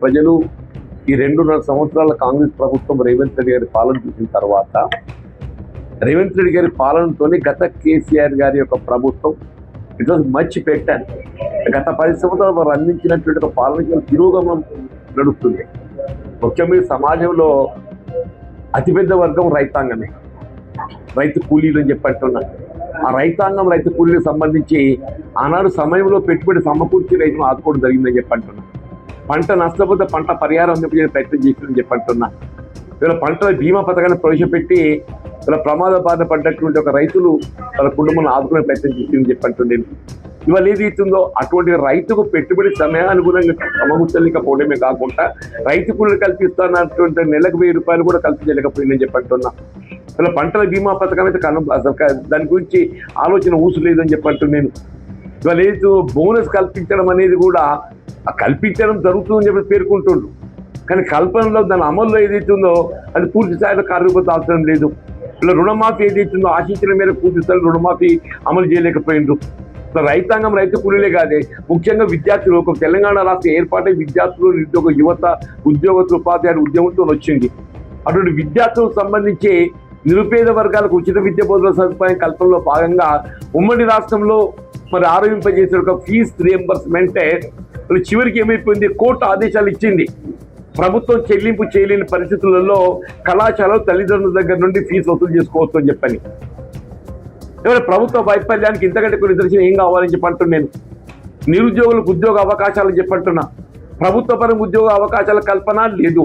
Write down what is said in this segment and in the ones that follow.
ప్రజలు ఈ 2.5 సంవత్సరాల కాంగ్రెస్ ప్రభుత్వం రేవంత్ రెడ్డి గారి పాలన చూసిన తర్వాత రేవంత్ రెడ్డి గారి పాలనతోనే గత కేసీఆర్ గారి యొక్క ప్రభుత్వం ఇట్ వాజ్ మచ్ పెట్టాను. గత 10 సంవత్సరాలు వారు అందించినటువంటి ఒక పాలనకి తిరోగమనం నడుస్తుంది. ముఖ్యంగా సమాజంలో అతిపెద్ద వర్గం రైతాంగమే, రైతు కూలీలు అని చెప్పంటున్నారు. ఆ రైతాంగం రైతు కూలీలకు సంబంధించి ఆనాడు సమయంలో పెట్టుబడి సమకూర్చి రైతును ఆదుకోవడం జరిగిందని చెప్పంటున్నా. పంట నష్టపోతే పంట పరిహారం అందించే ప్రయత్నం చేసిందని చెప్పంటున్నా. ఇలా పంటల బీమా పథకాన్ని ప్రవేశపెట్టి ఇలా ప్రమాద బాధ పడ్డటువంటి ఒక రైతులు వాళ్ళ కుటుంబాన్ని ఆదుకునే ప్రయత్నం చేసిందని చెప్పంటున్నాను. ఇవాళ ఏది ఇస్తుందో అటువంటి రైతుకు పెట్టుబడి సమయానుగుణంగా సమకూర్చలేకపోవడమే కాకుండా రైతు కూలీలు కల్పిస్తున్నటువంటి నెలకు 1000 రూపాయలు కూడా కల్పించలేకపోయిందని చెప్పంటున్నా. ఇలా పంటల బీమా పథకం అయితే దాని గురించి ఆలోచన ఊసు లేదని చెప్పంటున్నాను. ఇవాళ ఏది బోనస్ కల్పించడం అనేది కూడా కల్పించడం జరుగుతుందని చెప్పి పేర్కొంటుండ్రు. కానీ కల్పనలో దాని అమల్లో ఏదైతుందో అది పూర్తి స్థాయిలో కార్యరూపం అవసరం లేదు. ఇలా రుణమాఫీ ఏదైతుందో ఆశించిన మేరకు పూర్తి స్థాయిలో రుణమాఫీ అమలు చేయలేకపోయిండ్రు. రైతాంగం రైతు కూలీలే కాదే, ముఖ్యంగా విద్యార్థులు ఒక తెలంగాణ రాష్ట్ర ఏర్పాటై విద్యార్థులు నిరుద్యోగ యువత ఉద్యోగస్తులు ఉపాధ్యాయులు ఉద్యమంతో వచ్చింది. అటువంటి విద్యార్థులకు సంబంధించి నిరుపేద వర్గాలకు ఉచిత విద్య బోధన సదుపాయం కల్పనలో భాగంగా ఉమ్మడి రాష్ట్రంలో మరి ఆరోపింపజేసిన ఒక ఫీజు రియంబర్స్మెంటే చివరికి ఏమైపోయింది, కోర్టు ఆదేశాలు ఇచ్చింది. ప్రభుత్వం చెల్లింపు చేయలేని పరిస్థితులలో కళాశాలలు తల్లిదండ్రుల దగ్గర నుండి ఫీజు వసూలు చేసుకోవచ్చు అని చెప్పని. ఎవరైనా ప్రభుత్వ వైఫల్యానికి ఇంతకంటే కొన్ని నిదర్శనం ఏం కావాలని చెప్పంటున్నాను. నిరుద్యోగులకు ఉద్యోగ అవకాశాలు చెప్పంటున్నా. ప్రభుత్వ పరంగా ఉద్యోగ అవకాశాల కల్పన లేదు.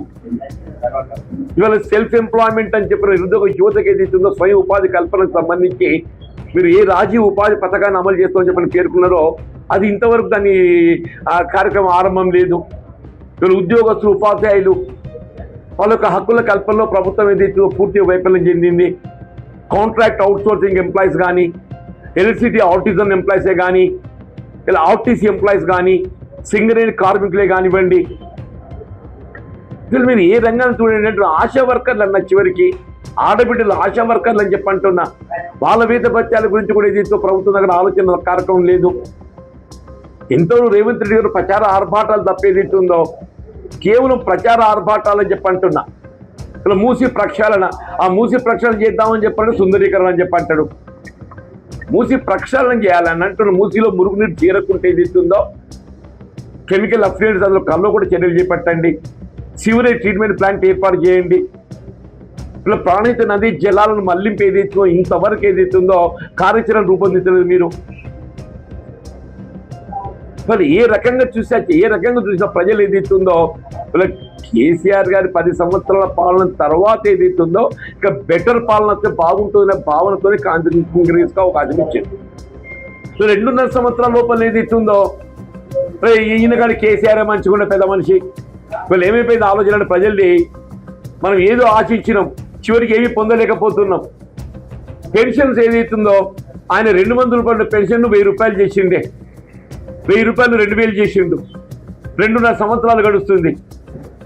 ఇవాళ సెల్ఫ్ ఎంప్లాయ్మెంట్ అని చెప్పిన నిరుద్యోగ యువతకి ఏదైతుందో స్వయం ఉపాధి కల్పనకు సంబంధించి మీరు ఏ రాజీవ్ ఉపాధి పథకాన్ని అమలు చేస్తామని చెప్పని పేర్కొన్నారో అది ఇంతవరకు దాని కార్యక్రమం ఆరంభం లేదు. వీళ్ళు ఉద్యోగస్తులు ఉపాధ్యాయులు వాళ్ళ యొక్క హక్కుల కల్పనలో ప్రభుత్వం ఏదైతే పూర్తిగా వైఫల్యం చెందింది. కాంట్రాక్ట్ అవుట్సోర్సింగ్ ఎంప్లాయీస్ కానీ, ఎలక్ట్రిసిటీ ఆర్టిజన్ ఎంప్లాయీసే కానీ, ఇలా ఆర్టీసీ ఎంప్లాయీస్ కానీ, సింగరేణి కార్మికులే కానివ్వండి, వీళ్ళు మీరు ఏ రంగాన్ని చూడండి ఆశా వర్కర్లు అన్న చివరికి ఆడబిడ్డలు ఆశా వర్కర్లు అని చెప్పంటున్నా. వాళ్ళ వేత భత్యాల గురించి కూడా ఏదైతే ప్రభుత్వం దగ్గర ఆలోచన కార్యక్రమం లేదు. ఎంతో రేవంత్ రెడ్డి గారు ప్రచార ఆర్భాటాలు తప్పేదైతుందో కేవలం ప్రచార ఆర్భాటాలని చెప్పంటున్నా. ఇలా మూసి ప్రక్షాళన, ఆ మూసి ప్రక్షాళన చేద్దామని చెప్పండి, సుందరీకరణ అని చెప్పంటాడు. మూసి ప్రక్షాళన చేయాలని అంటున్న మూసిలో మురుగునీరు చేరకుంటే ఏదైతుందో కెమికల్ అఫ్లూయెంట్స్ అందులో కల్లో కూడా చర్యలు చేపట్టండి. సివరేజ్ ట్రీట్మెంట్ ప్లాంట్ ఏర్పాటు చేయండి. ఇలా ప్రాణహిత నదీ జలాలను మళ్లింపు ఏదైతుందో ఇంతవరకు ఏదైతుందో కార్యాచరణ రూపొందించలేదు మీరు. మరి ఏ రకంగా చూసినా ప్రజలు ఏదైతుందో ఇలా కేసీఆర్ గారి 10 సంవత్సరాల పాలన తర్వాత ఏదైతుందో ఇక బెటర్ పాలన వస్తే బాగుంటుందనే భావనతోనే కాంగ్రెస్గా అవకాశం ఇచ్చింది. 2.5 సంవత్సరాల లోపల ఏదైతుందో ఈయన కానీ కేసీఆర్ మంచిగా పెద్ద మనిషి వీళ్ళు ఏమైపోయింది ఆలోచన ప్రజల్ని మనం ఏదో ఆశించినాం, చివరికి ఏమీ పొందలేకపోతున్నాం. పెన్షన్స్ ఏదైతుందో ఆయన 200 రూపాయల పెన్షన్ 1000 రూపాయలు చేసిండే, 1000 రూపాయలు 2000 చేసిండు. 2.5 సంవత్సరాలు గడుస్తుంది.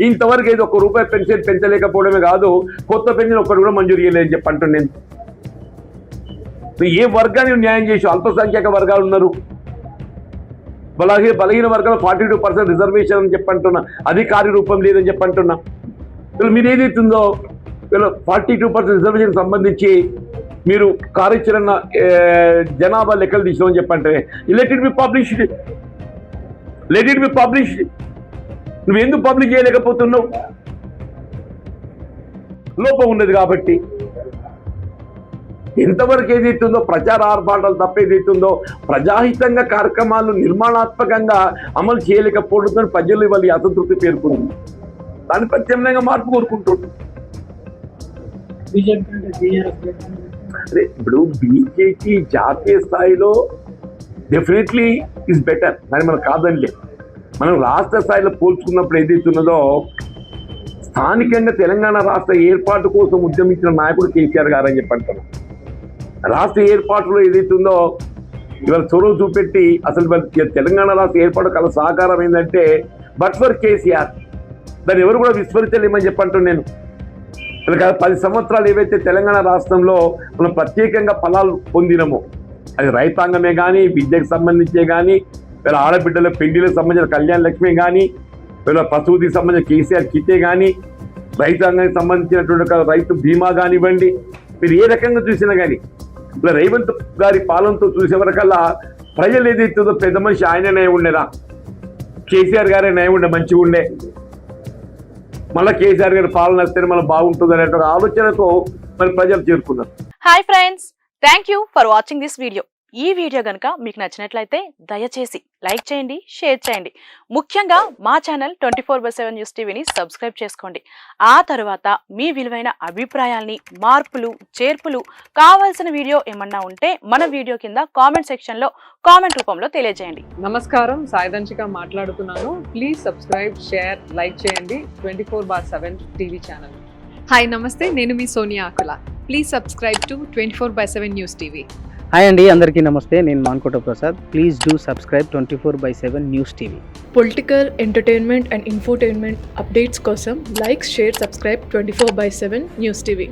ఇంతవరకు ఏదో 1 రూపాయి పెన్షన్ పెంచలేకపోవడమే కాదు, కొత్త పెన్షన్ ఒక్కటి కూడా మంజూరు చేయలేదని చెప్పంటున్నాను. ఏ వర్గాన్ని న్యాయం చేసి అల్పసంఖ్యాక వర్గాలు ఉన్నారు, బలహీన వర్గాలు 42% రిజర్వేషన్ అని చెప్పంటున్నా, అది కార్యరూపం లేదని చెప్పంటున్నా. మీరు ఏదైతుందో 42% రిజర్వేషన్ సంబంధించి మీరు కార్యాచరణ జనాభా లెక్కలు తీసుకోమని చెప్పంటే లెట్ ఇట్ బి పబ్లిష్డ్. నువ్వు ఎందుకు పబ్లిక్ చేయలేకపోతున్నావు? లోపం ఉన్నది కాబట్టి. ఎంతవరకు ఏదైతుందో ప్రచార ఆర్భాటాలు తప్ప ఏదైతుందో ప్రజాహితంగా కార్యక్రమాలు నిర్మాణాత్మకంగా అమలు చేయలేకపోవడంతో ప్రజలు ఇవాళ అసంతృప్తి పేర్కొంది. దాని ప్రత్యామ్నాయంగా మార్పు కోరుకుంటుంది. ఇప్పుడు బీజేపీ జాతీయ స్థాయిలో డెఫినెట్లీ ఈజ్ బెటర్, దాన్ని మనం కాదనిలే. మనం రాష్ట్ర స్థాయిలో పోల్చుకున్నప్పుడు ఏదైతున్నదో స్థానికంగా తెలంగాణ రాష్ట్ర ఏర్పాటు కోసం ఉద్యమించిన నాయకుడు కేసీఆర్ గారు అని చెప్పంటారు. రాష్ట్ర ఏర్పాటులో ఏదైతుందో ఇవాళ చొరవ చూపెట్టి అసలు తెలంగాణ రాష్ట్ర ఏర్పాటు కల సహకారం ఏంటంటే బట్ ఫర్ కేసీఆర్ దాన్ని ఎవరు కూడా విస్మరించలేమని చెప్పంటాను నేను. 10 సంవత్సరాలు ఏవైతే తెలంగాణ రాష్ట్రంలో మనం ప్రత్యేకంగా ఫలాలు పొందినమో అది రైతాంగమే కానీ, విద్యకు సంబంధించే కానీ, ఆడబిడ్డల పెళ్లిలకు సంబంధించిన కళ్యాణ లక్ష్మి కానీ, వీళ్ళ పశువుకి సంబంధించిన కేసీఆర్ కిట్టే కానీ రైతాంగానికి సంబంధించినటువంటి ఒక రైతు బీమా కానివ్వండి, మీరు ఏ రకంగా చూసినా కానీ ఇలా రేవంత్ గారి పాలనతో చూసే వరకల్లా ప్రజలు ఏదైతుందో పెద్ద మనిషి ఆయన నయం ఉండేదా, కేసీఆర్ గారే నయం ఉండే మంచిగా ఉండే, మళ్ళీ కేసీఆర్ గారి పాలన వస్తేనే మళ్ళీ బాగుంటుంది అనే ఆలోచనతో మరి ప్రజలు చేరుకున్నారు. Hi friends, thank you for watching this video. ఈ వీడియో కనుక మీకు నచ్చినట్లయితే దయచేసి లైక్ చేయండి, షేర్ చేయండి. ముఖ్యంగా మా ఛానల్ 24/7 న్యూస్ టీవీని సబ్స్క్రైబ్ చేసుకోండి. ఆ తర్వాత మీ విలువైన అభిప్రాయాల్ని, మార్పులు, చేర్పులు, కావాల్సిన వీడియో ఏమన్నా ఉంటే మన వీడియో కింద కామెంట్ సెక్షన్లో కామెంట్ రూపంలో తెలియజేయండి. నమస్కారం, సాయిదంచిక మాట్లాడుతున్నాను. ప్లీజ్ సబ్స్క్రైబ్, షేర్, లైక్ చేయండి 24/7 టీవీ ఛానల్. హాయ్ నమస్తే, నేను మీ Sonia Akula. Please subscribe to 24/7 news TV. Hi అండి, అందరికీ నమస్తే. నేను Mankota Prasad. Please do subscribe 24/7 news TV. Political, entertainment and infotainment updates కోసం like, share, subscribe 24/7 news TV.